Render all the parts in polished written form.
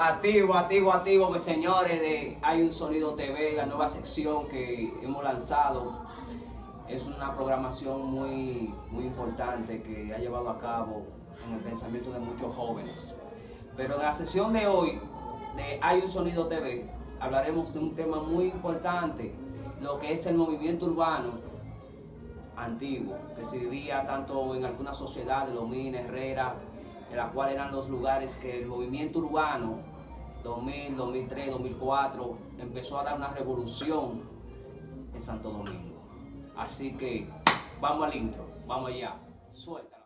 Activo, mis señores de Hay un Sonido TV, la nueva sección que hemos lanzado. Es una programación muy importante que ha llevado a cabo en el pensamiento de muchos jóvenes. Pero en la sesión de hoy de Hay un Sonido TV hablaremos de un tema muy importante, lo que es el movimiento urbano antiguo, que se vivía tanto en algunas sociedades, Lomina, Herrera, en la cual eran los lugares que el movimiento urbano 2000, 2003, 2004 empezó a dar una revolución en Santo Domingo. Así que vamos al intro, vamos allá, suéltala.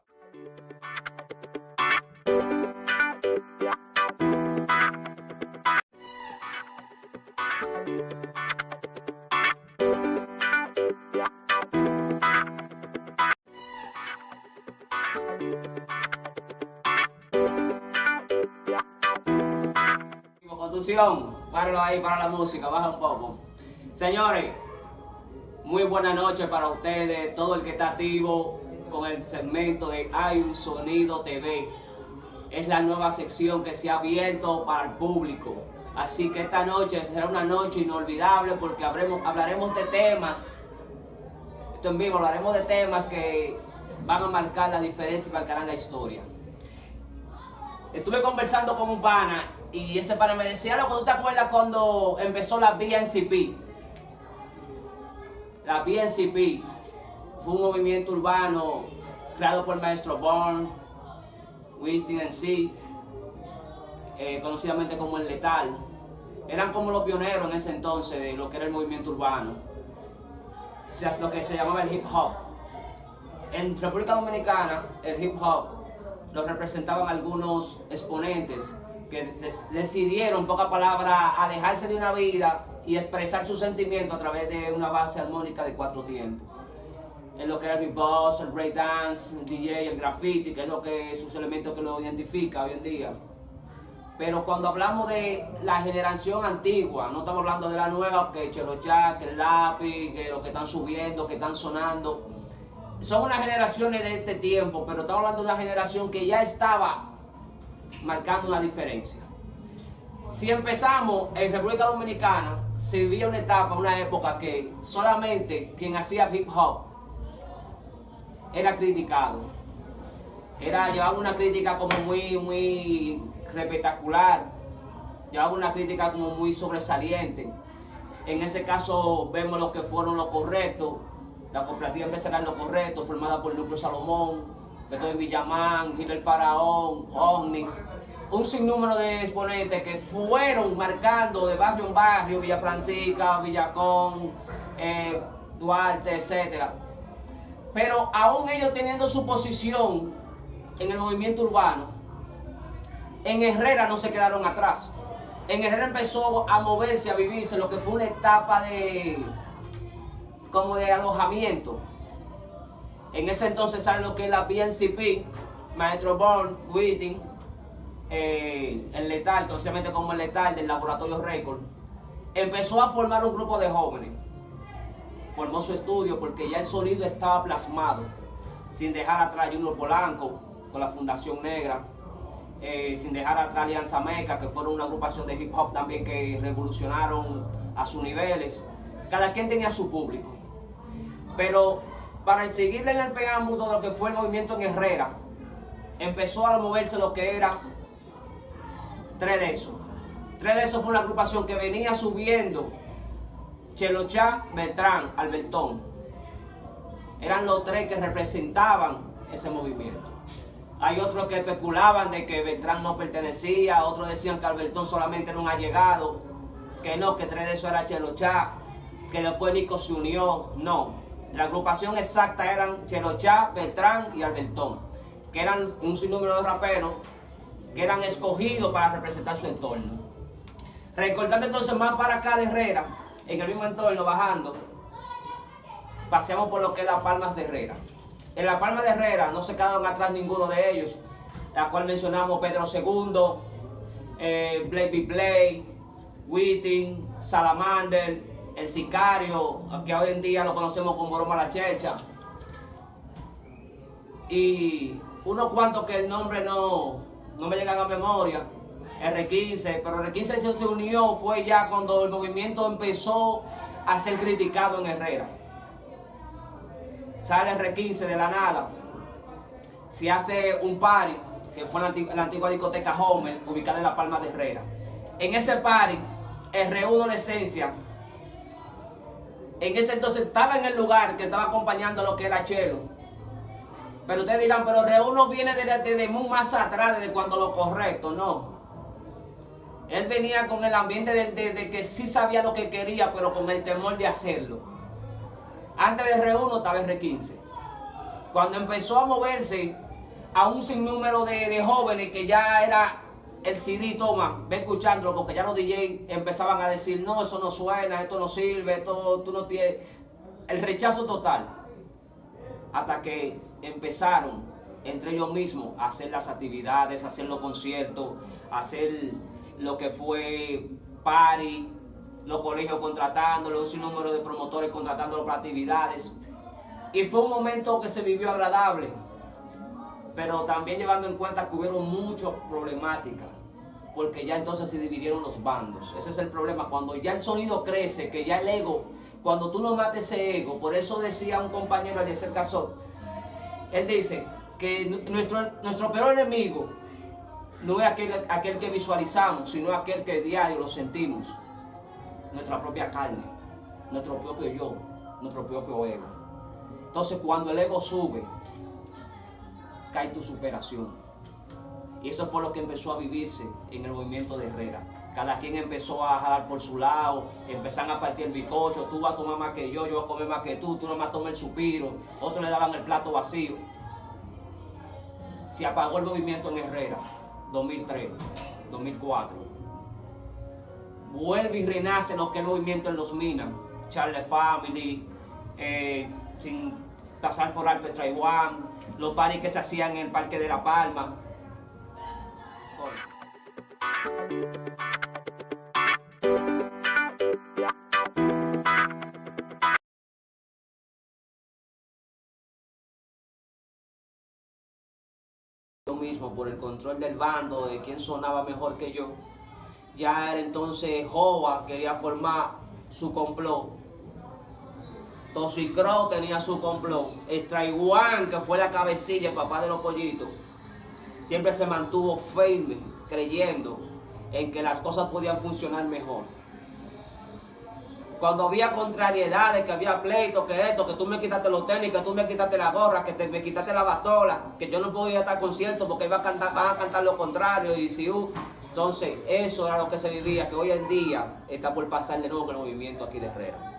Conducción, páralo ahí para la música, baja un poco. Señores, muy buenas noches para ustedes, todo el que está activo con el segmento de Hay un Sonido TV. Es la nueva sección que se ha abierto para el público. Así que esta noche será una noche inolvidable porque hablaremos de temas. Esto en vivo, hablaremos de temas que van a marcar la diferencia y marcarán la historia. Estuve conversando con un pana y ese pana me decía, loco, ¿tú te acuerdas cuando empezó la BNCP? La BNCP fue un movimiento urbano creado por el maestro Born, Winston MC, conocidamente como el Letal. Eran como los pioneros en ese entonces de lo que era el movimiento urbano, lo que se llamaba el hip hop. En República Dominicana, el hip hop lo representaban algunos exponentes que decidieron, en pocas palabras, alejarse de una vida y expresar sus sentimientos a través de una base armónica de 4 tiempos. En lo que era el beatbox, el breakdance, el DJ, el graffiti, que es lo que sus elementos que lo identifica hoy en día. Pero cuando hablamos de la generación antigua, no estamos hablando de la nueva, que Chelo Chá, que el lápiz, que lo que están subiendo, que están sonando. Son unas generaciones de este tiempo, pero estamos hablando de una generación que ya estaba marcando una diferencia. Si empezamos en República Dominicana, se vivía una etapa, una época que solamente quien hacía hip hop era criticado. Llevaba una crítica como muy espectacular, llevaba una crítica como muy sobresaliente. En ese caso vemos lo que fueron los correctos. La cooperativa empresarial Lo Correcto, formada por Núcleo Salomón, Beto de Villamán, Gil el Faraón, Omnix, un sinnúmero de exponentes que fueron marcando de barrio en barrio, Villa Francisca, Villacón, Duarte, etc. Pero aún ellos teniendo su posición en el movimiento urbano, en Herrera no se quedaron atrás. En Herrera empezó a moverse, a vivirse lo que fue una etapa como de alojamiento. En ese entonces sale lo que es la BNCP, Maestro Born, Winston, el Letal, conocido como el Letal del Laboratorio Record, empezó a formar un grupo de jóvenes. Formó su estudio porque ya el sonido estaba plasmado, sin dejar atrás Junior Polanco con la Fundación Negra, sin dejar atrás Alianza Meca, que fueron una agrupación de hip hop también que revolucionaron a sus niveles. Cada quien tenía su público. Pero para seguirle en el preámbulo de lo que fue el movimiento en Herrera, empezó a moverse lo que era Tres de Esos. Tres de Esos fue una agrupación que venía subiendo Chelo Chá, Beltrán, Albertón. Eran los tres que representaban ese movimiento. Hay otros que especulaban de que Beltrán no pertenecía, otros decían que Albertón solamente era un allegado, que no, que Tres de Esos era Chelo Chá, que después Nico se unió. No, la agrupación exacta eran Chelo Chá, Beltrán y Albertón, que eran un sinnúmero de raperos que eran escogidos para representar su entorno. Recordando entonces más para acá de Herrera, en el mismo entorno, bajando, paseamos por lo que es las Palmas de Herrera. En las Palmas de Herrera no se quedaron atrás ninguno de ellos, la cual mencionamos Pedro II, Blake Play, Whiting, Salamander, El Sicario, que hoy en día lo conocemos como Broma La Chercha, y unos cuantos que el nombre no me llegan a memoria, R15, pero R15 se unió fue ya cuando el movimiento empezó a ser criticado en Herrera. Sale R15 de la nada, se hace un party, que fue la antigua discoteca Homer, ubicada en La Palma de Herrera. En ese party, R1 de Esencia, en ese entonces estaba en el lugar que estaba acompañando a lo que era Chelo. Pero ustedes dirán, pero R1 viene desde muy más atrás, desde cuando lo correcto, no. Él venía con el ambiente de que sí sabía lo que quería, pero con el temor de hacerlo. Antes de R1 estaba R15. Cuando empezó a moverse a un sinnúmero de jóvenes que ya era el CD, toma, ve escuchándolo, porque ya los DJ empezaban a decir, no, eso no suena, esto no sirve, esto tú no tienes... El rechazo total. Hasta que empezaron entre ellos mismos a hacer las actividades, a hacer los conciertos, a hacer lo que fue party, los colegios contratándolo, un sinnúmero de promotores contratándolo para actividades. Y fue un momento que se vivió agradable, pero también llevando en cuenta que hubieron muchas problemáticas, porque ya entonces se dividieron los bandos. Ese es el problema, cuando ya el sonido crece, que ya el ego, cuando tú no mates ese ego, por eso decía un compañero, Eliezer Cazot, él dice que nuestro peor enemigo no es aquel que visualizamos, sino aquel que diario lo sentimos, nuestra propia carne, nuestro propio yo, nuestro propio ego. Entonces cuando el ego sube, cae tu superación. Y eso fue lo que empezó a vivirse en el movimiento de Herrera. Cada quien empezó a jalar por su lado, empezaron a partir el bizcocho, tú vas a tomar más que yo voy a comer más que tú nomás tomas el suspiro, otros le daban el plato vacío. Se apagó el movimiento en Herrera, 2003, 2004. Vuelve y renace lo que es el movimiento en Los Minas, Charlie Family, sin pasar por alto Stray One, los paris que se hacían en el Parque de La Palma. Yo mismo, por el control del bando, de quién sonaba mejor que yo, ya era entonces Jova quería formar su complot. Toxicrow tenía su complot. Stray One, que fue la cabecilla, el papá de los pollitos, siempre se mantuvo firme, creyendo en que las cosas podían funcionar mejor. Cuando había contrariedades, que había pleitos, que esto, que tú me quitaste los tenis, que tú me quitaste la gorra, que me quitaste la bastola, que yo no podía estar concierto porque iba a cantar, van a cantar lo contrario, y si entonces eso era lo que se vivía, que hoy en día está por pasar de nuevo con el movimiento aquí de Herrera.